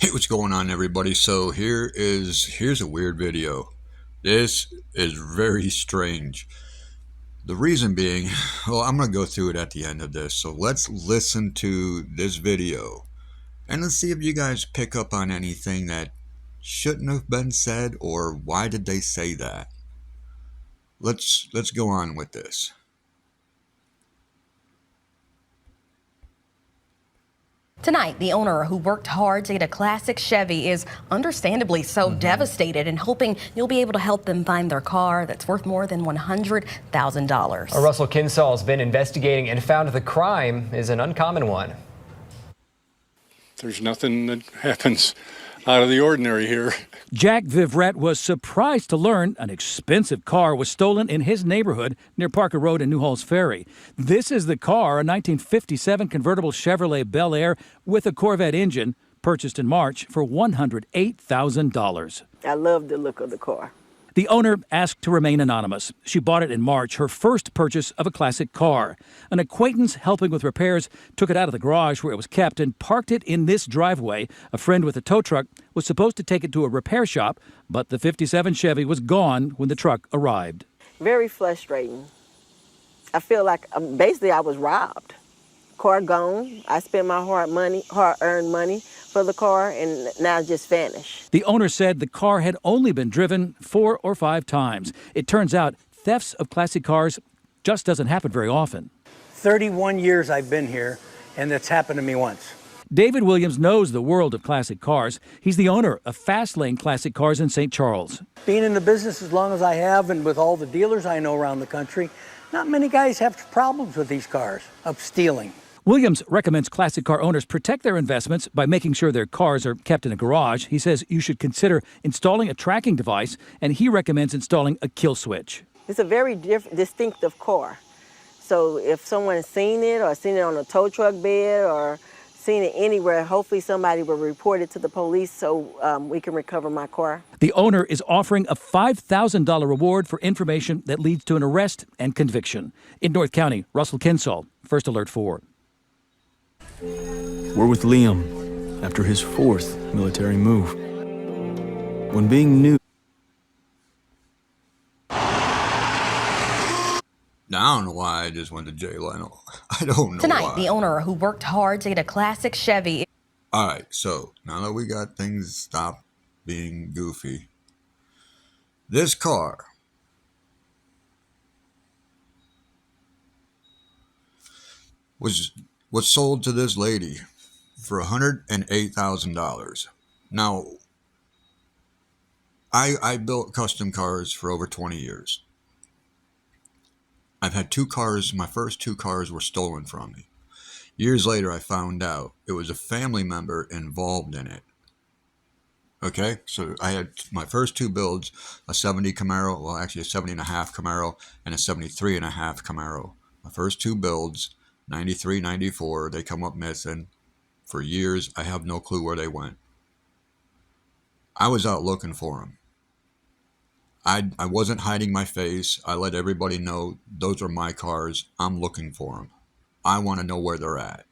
Hey, what's going on, everybody? So here's a weird video. This is very strange. The reason being, well, I'm gonna go through it at the end of this. So let's listen to this video and let's see if you guys pick up on anything that shouldn't have been said or why did they say that. Let's go on with this. Tonight, the owner who worked hard to get a classic Chevy is understandably so devastated and hoping you'll be able to help them find their car that's worth more than $100,000. Russell Kinsall has been investigating and found the crime is an uncommon one. There's nothing that happens out of the ordinary here. Jack Vivrette was surprised to learn an expensive car was stolen in his neighborhood near Parker Road and New Halls Ferry. This is the car, a 1957 convertible Chevrolet Bel Air with a Corvette engine, purchased in March for $108,000. I love the look of the car. The owner asked to remain anonymous. She bought it in March, her first purchase of a classic car. An acquaintance helping with repairs took it out of the garage where it was kept and parked it in this driveway. A friend with a tow truck was supposed to take it to a repair shop, but the 57 Chevy was gone when the truck arrived. Very frustrating. I feel like basically I was robbed. Car gone. I spent my hard-earned money for the car, and now it's just vanished. The owner said the car had only been driven 4 or 5 times. It turns out thefts of classic cars just doesn't happen very often. 31 years I've been here, and it's happened to me once. David Williams knows the world of classic cars. He's the owner of Fast Lane Classic Cars in St. Charles. Being in the business as long as I have, and with all the dealers I know around the country, not many guys have problems with these cars, of stealing. Williams recommends classic car owners protect their investments by making sure their cars are kept in a garage. He says you should consider installing a tracking device, and he recommends installing a kill switch. It's a very distinctive car. So if someone's seen it or seen it on a tow truck bed or seen it anywhere, hopefully somebody will report it to the police so we can recover my car. The owner is offering a $5,000 reward for information that leads to an arrest and conviction. In North County, Russell Kinsall, First Alert 4. We're with Liam after his 4th military move. When being new. Now, I don't know why I just went to jail. I don't know Tonight, why. the owner who worked hard to get a classic Chevy. All right, so now that we got things stopped being goofy, this car was sold to this lady for $108,000. Now, I built custom cars for over 20 years. I've had 2 cars. My first 2 cars were stolen from me. Years later, I found out it was a family member involved in it. Okay, so I had my first 2 builds, a 70 Camaro, well, actually a 70 and a half Camaro and a 73 and a half Camaro. My first 2 builds, 93, 94, they come up missing. For years, I have no clue where they went. I was out looking for them. I wasn't hiding my face. I let everybody know those are my cars. I'm looking for them. I want to know where they're at.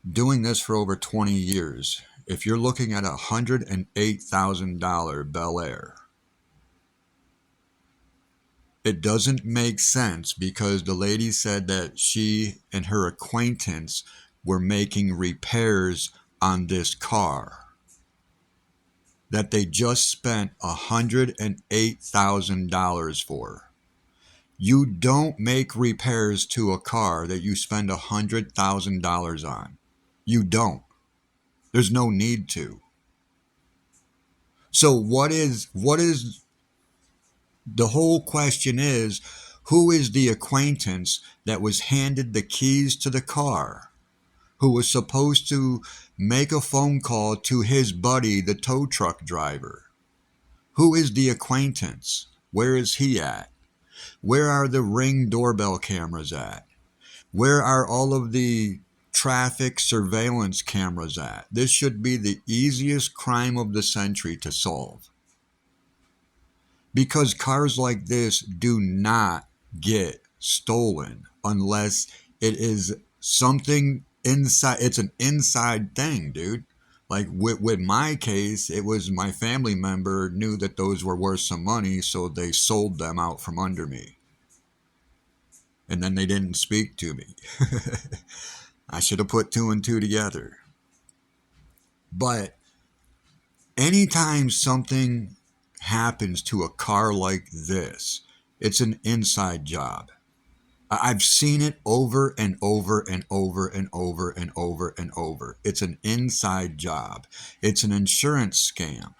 Doing this for over 20 years, if you're looking at a $108,000 Bel Air, it doesn't make sense because the lady said that she and her acquaintance were making repairs on this car that they just spent $108,000 for. You don't make repairs to a car that you spend $100,000 on. You don't. There's no need to. So what is the whole question is, who is the acquaintance that was handed the keys to the car, who was supposed to make a phone call to his buddy, the tow truck driver? Who is the acquaintance? Where is he at? Where are the Ring doorbell cameras at? Where are all of the traffic surveillance cameras at? This should be the easiest crime of the century to solve. Because cars like this do not get stolen unless it is something inside. It's an inside thing, dude. Like with my case, it was my family member knew that those were worth some money, so they sold them out from under me. And then they didn't speak to me. I should have put two and two together. But anytime something happens to a car like this, it's an inside job. I've seen it over and over and over and over and over and over. It's an inside job. It's an insurance scam.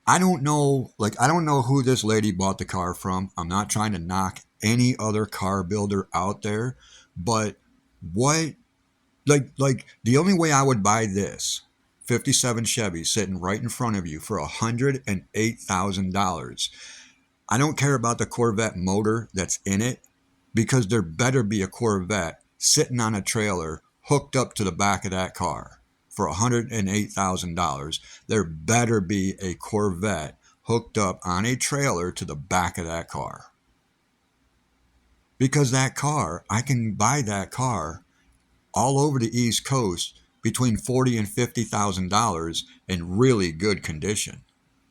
I don't know, I don't know who this lady bought the car from. I'm not trying to knock any other car builder out there, but what, the only way I would buy this 57 Chevy sitting right in front of you for $108,000. I don't care about the Corvette motor that's in it, because there better be a Corvette sitting on a trailer hooked up to the back of that car for $108,000. There better be a Corvette hooked up on a trailer to the back of that car. Because that car, I can buy that car all over the East Coast between $40,000 and $50,000 in really good condition.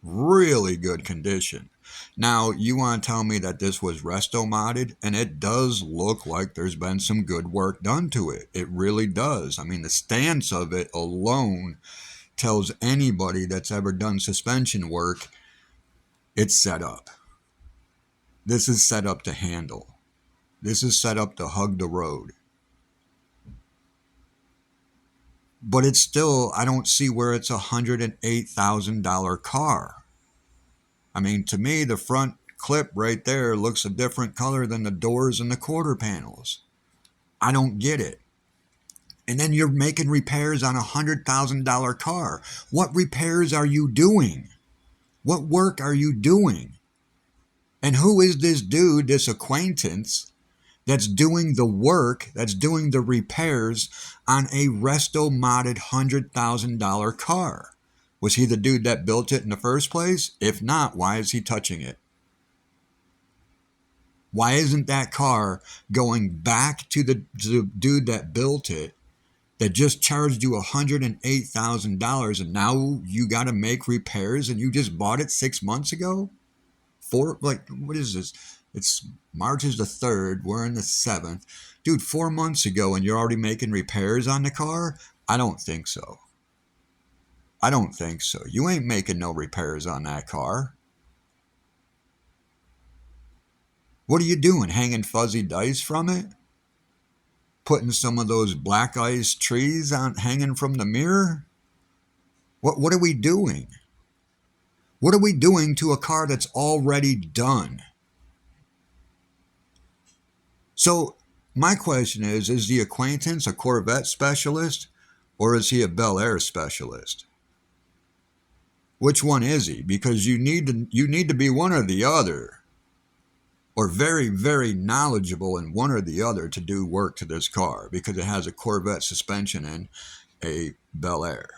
Really good condition. Now, you want to tell me that this was resto modded, and it does look like there's been some good work done to it. It really does. I mean, the stance of it alone tells anybody that's ever done suspension work, it's set up. This is set up to handle. This is set up to hug the road. But it's still, I don't see where it's a $108,000 car. I mean, to me, the front clip right there looks a different color than the doors and the quarter panels. I don't get it. And then you're making repairs on a $100,000 car. What repairs are you doing? What work are you doing? And who is this dude, this acquaintance, that's doing the work, that's doing the repairs on a resto modded $100,000 car? Was he the dude that built it in the first place? If not, why is he touching it? Why isn't that car going back to the dude that built it, that just charged you $108,000, and now you got to make repairs, and you just bought it 6 months ago? What is this? It's March is the 3rd. We're in the 7th. Dude, 4 months ago, and you're already making repairs on the car? I don't think so. I don't think so. You ain't making no repairs on that car. What are you doing? Hanging fuzzy dice from it? Putting some of those black ice trees on hanging from the mirror? What are we doing? What are we doing to a car that's already done? So my question is the acquaintance a Corvette specialist, or is he a Bel Air specialist? Which one is he? Because you need to be one or the other, or very, very knowledgeable in one or the other to do work to this car, because it has a Corvette suspension and a Bel Air.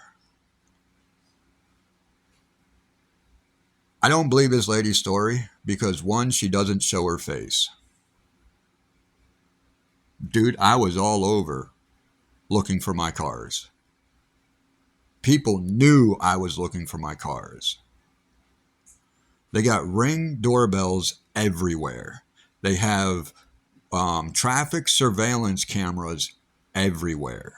I don't believe this lady's story because, one, she doesn't show her face. Dude, I was all over looking for my cars. People knew I was looking for my cars. They got Ring doorbells everywhere. They have traffic surveillance cameras everywhere.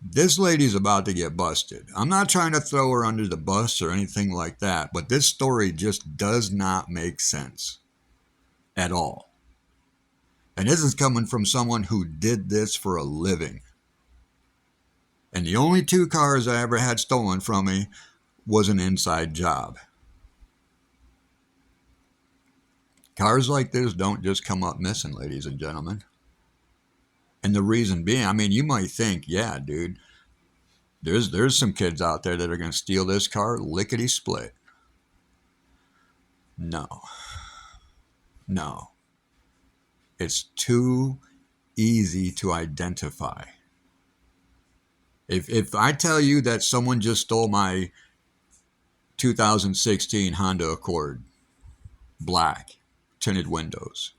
This lady's about to get busted. I'm not trying to throw her under the bus or anything like that, but this story just does not make sense at all. And this is coming from someone who did this for a living. And the only 2 cars I ever had stolen from me was an inside job. Cars like this don't just come up missing, ladies and gentlemen. And the reason being, I mean, you might think, yeah, dude, there's some kids out there that are going to steal this car lickety split. No. It's too easy to identify. If I tell you that someone just stole my 2016 Honda Accord, black, tinted windows,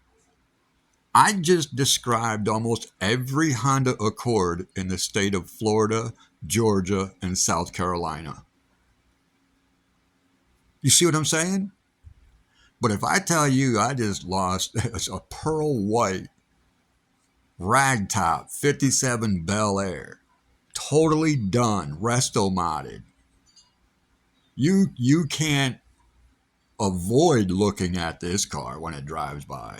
I just described almost every Honda Accord in the state of Florida, Georgia, and South Carolina. You see what I'm saying? But if I tell you I just lost a pearl white ragtop 57 Bel Air, totally done, resto modded, you can't avoid looking at this car when it drives by.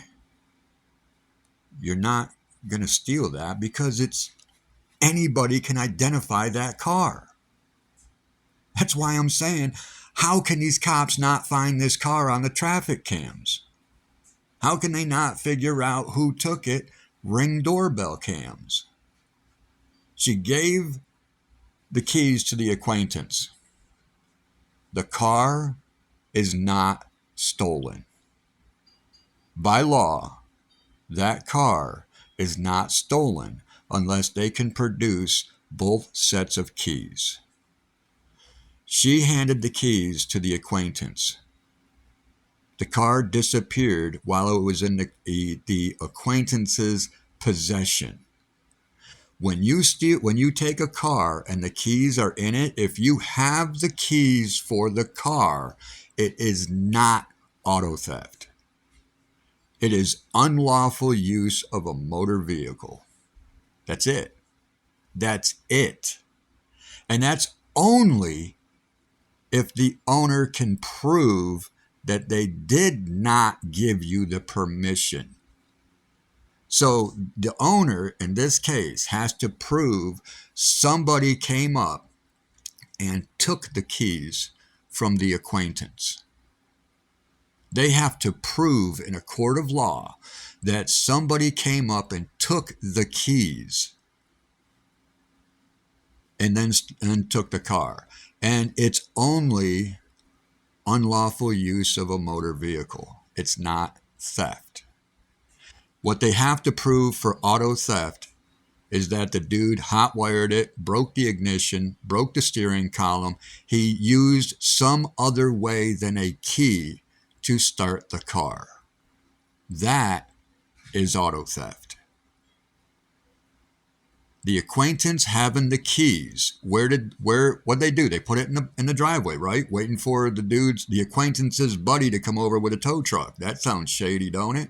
You're not going to steal that because it's anybody can identify that car. That's why I'm saying, how can these cops not find this car on the traffic cams? How can they not figure out who took it? Ring doorbell cams. She gave the keys to the acquaintance. The car is not stolen. By law, that car is not stolen unless they can produce both sets of keys. She handed the keys to the acquaintance. The car disappeared while it was in the acquaintance's possession. When you take a car and the keys are in it, if you have the keys for the car, it is not auto theft. It is unlawful use of a motor vehicle. That's it. That's it. And that's only if the owner can prove that they did not give you the permission. So the owner, in this case, has to prove somebody came up and took the keys from the acquaintance. They have to prove in a court of law that somebody came up and took the keys and then took the car. And it's only unlawful use of a motor vehicle. It's not theft. What they have to prove for auto theft is that the dude hot-wired it, broke the ignition, broke the steering column. He used some other way than a key to start the car. That is auto theft. The acquaintance having the keys, what'd they do? They put it in the driveway, right? Waiting for the acquaintance's buddy to come over with a tow truck. That sounds shady, don't it?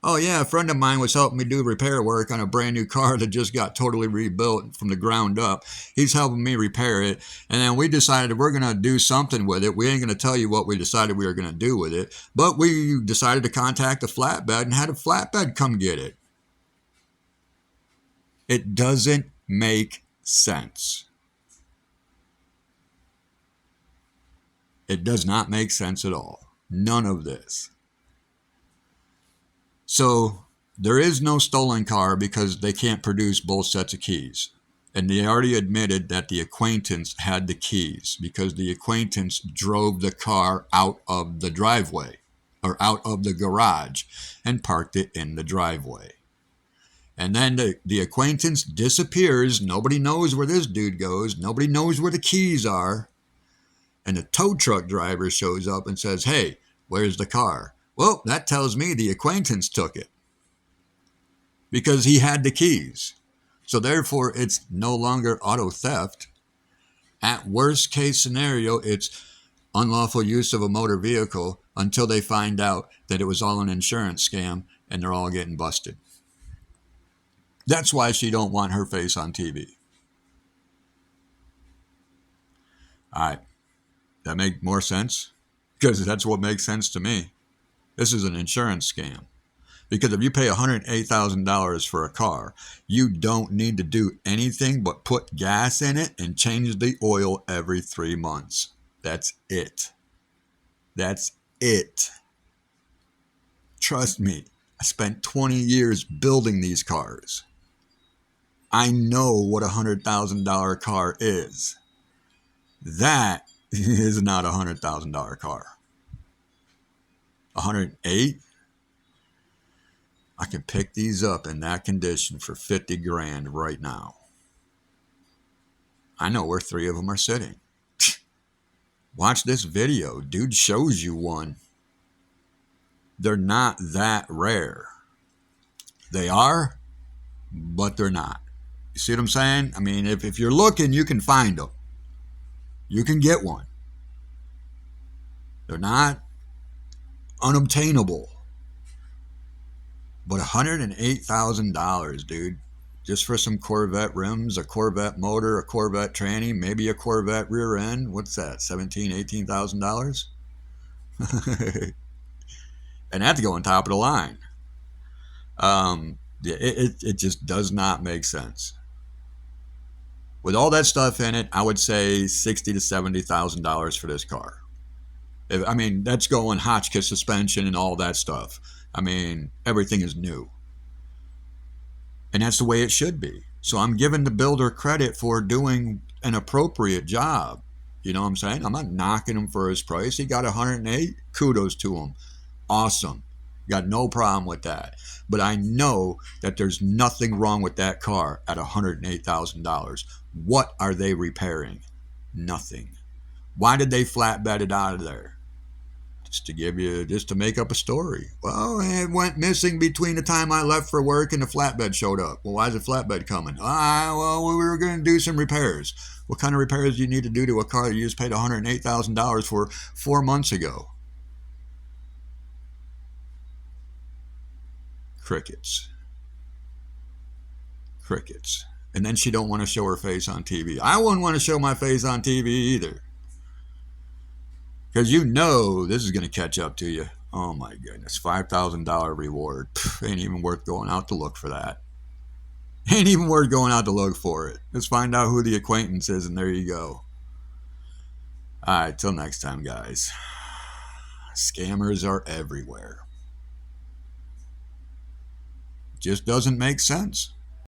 Oh yeah, a friend of mine was helping me do repair work on a brand new car that just got totally rebuilt from the ground up. He's helping me repair it, and then we decided we're going to do something with it. We ain't going to tell you what we decided we were going to do with it, but we decided to contact the flatbed and had a flatbed come get it. It doesn't make sense. It does not make sense at all. None of this. So there is no stolen car because they can't produce both sets of keys. And they already admitted that the acquaintance had the keys because the acquaintance drove the car out of the driveway or out of the garage and parked it in the driveway. And then the acquaintance disappears. Nobody knows where this dude goes. Nobody knows where the keys are. And the tow truck driver shows up and says, "Hey, where's the car?" Well, that tells me the acquaintance took it because he had the keys. So therefore, it's no longer auto theft. At worst case scenario, it's unlawful use of a motor vehicle until they find out that it was all an insurance scam and they're all getting busted. That's why she don't want her face on TV. All right. That make more sense? Because that's what makes sense to me. This is an insurance scam. Because if you pay $108,000 for a car, you don't need to do anything but put gas in it and change the oil every 3 months. That's it. That's it. Trust me, I spent 20 years building these cars. I know what a $100,000 car is. That is not a $100,000 car. 108? I can pick these up in that condition for 50 grand right now. I know where 3 of them are sitting. Watch this video. Dude shows you one. They're not that rare. They are, but they're not. You see what I'm saying? I mean, if you're looking, you can find them. You can get one. They're not unobtainable. But $108,000, dude, just for some Corvette rims, a Corvette motor, a Corvette tranny, maybe a Corvette rear end. What's that? $18,000? And that's going top of the line. It just does not make sense. With all that stuff in it, I would say $60,000 to $70,000 for this car. I mean, that's going Hotchkiss suspension and all that stuff. I mean, everything is new. And that's the way it should be. So I'm giving the builder credit for doing an appropriate job. You know what I'm saying? I'm not knocking him for his price. He got 108. Kudos to him. Awesome. Got no problem with that. But I know that there's nothing wrong with that car at $108,000. What are they repairing? Nothing. Why did they flatbed it out of there? Just to make up a story. Well, it went missing between the time I left for work and the flatbed showed up. Well, why's the flatbed coming? Well, we were going to do some repairs. What kind of repairs do you need to do to a car that you just paid $108,000 for 4 months ago? Crickets. Crickets. And then she don't want to show her face on TV. I wouldn't want to show my face on TV either. Because you know this is going to catch up to you. Oh my goodness. $5,000 reward. Ain't even worth going out to look for that. Ain't even worth going out to look for it. Just find out who the acquaintance is and there you go. Alright, till next time, guys. Scammers are everywhere. Just doesn't make sense.